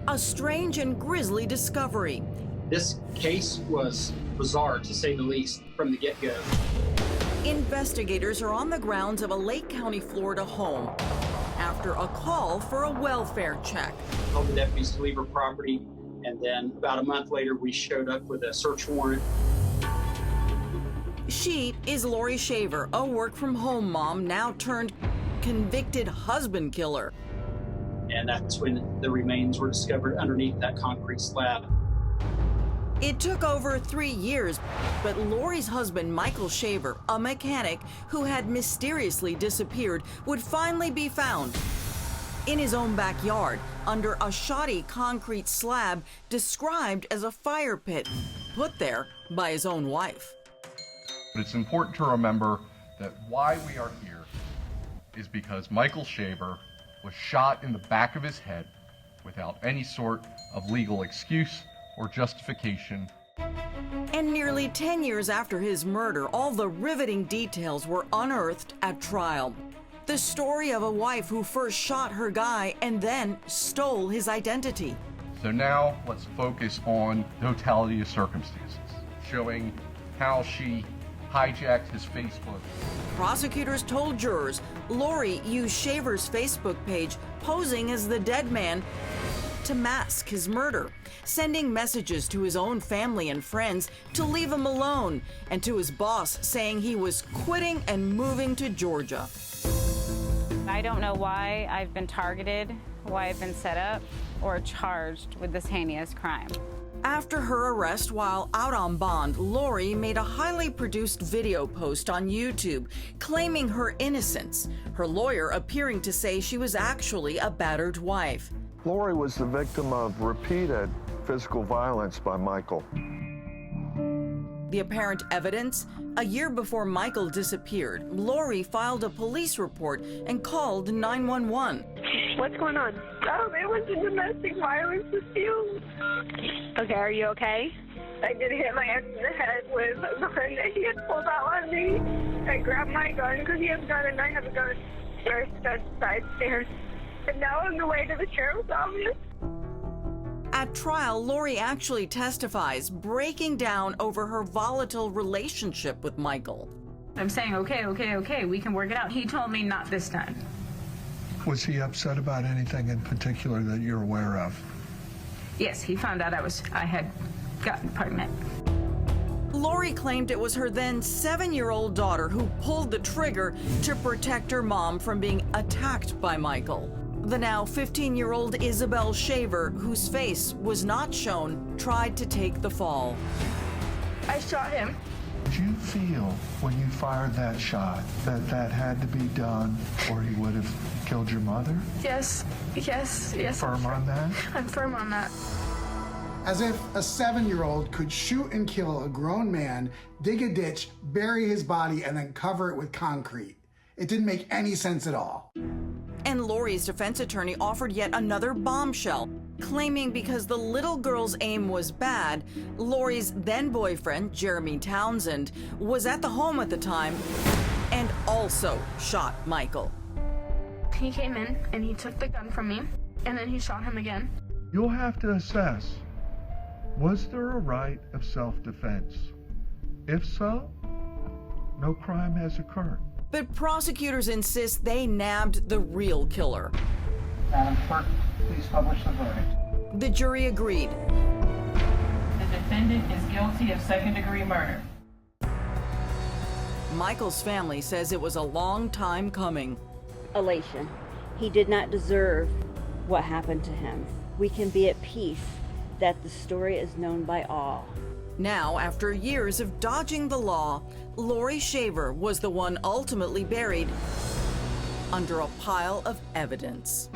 A strange and grisly discovery. This case was bizarre, to say the least, from the get-go. Investigators are on the grounds of a Lake County, Florida home after a call for a welfare check. Told the deputies to leave her property, and then about a month later, we showed up with a search warrant. She is Laurie Shaver, a work-from-home mom now turned convicted husband killer. And that's when the remains were discovered underneath that concrete slab. It took over 3 years, but Laurie's husband, Michael Shaver, a mechanic who had mysteriously disappeared, would finally be found in his own backyard under a shoddy concrete slab described as a fire pit, put there by his own wife. But it's important to remember that why we are here is because Michael Shaver was shot in the back of his head without any sort of legal excuse or justification. And nearly 10 years after his murder, all the riveting details were unearthed at trial. The story of a wife who first shot her guy and then stole his identity. So now let's focus on the totality of circumstances, showing how she hijacked his Facebook. Prosecutors told jurors Laurie used Shaver's Facebook page posing as the dead man to mask his murder, sending messages to his own family and friends to leave him alone, and to his boss saying he was quitting and moving to Georgia. I don't know why I've been targeted, why I've been set up, or charged with this heinous crime. After her arrest while out on bond, Laurie made a highly produced video post on YouTube claiming her innocence, her lawyer appearing to say she was actually a battered wife. Laurie was the victim of repeated physical violence by Michael. The apparent evidence? A year before Michael disappeared, Laurie filed a police report and called 911. What's going on? It was a domestic violence dispute. Okay, are you okay? I did hit my ex in the head with a gun that he had pulled out on me. I grabbed my gun because he has a gun and I have a gun. We're side stairs. And now I'm on the way to the sheriff's office. At trial, Laurie actually testifies, breaking down over her volatile relationship with Michael. I'm saying, okay, we can work it out. He told me not this time. Was he upset about anything in particular that you're aware of? Yes, he found out I had gotten pregnant. Laurie claimed it was her then 7-year-old daughter who pulled the trigger to protect her mom from being attacked by Michael. The now 15-year-old Isabel Shaver, whose face was not shown, tried to take the fall. I shot him. Did you feel when you fired that shot that that had to be done or he would have killed your mother? Yes. Firm on that? I'm firm on that. As if a 7-year-old could shoot and kill a grown man, dig a ditch, bury his body, and then cover it with concrete. It didn't make any sense at all. And Laurie's defense attorney offered yet another bombshell, claiming because the little girl's aim was bad, Laurie's then-boyfriend, Jeremy Townsend, was at the home at the time and also shot Michael. He came in and he took the gun from me and then he shot him again. You'll have to assess, was there a right of self-defense? If so, no crime has occurred. But prosecutors insist they nabbed the real killer. Madam Clerk, please publish the verdict. The jury agreed. The defendant is guilty of second-degree murder. Michael's family says it was a long time coming. Elation. He did not deserve what happened to him. We can be at peace that the story is known by all. Now, after years of dodging the law, Laurie Shaver was the one ultimately buried under a pile of evidence.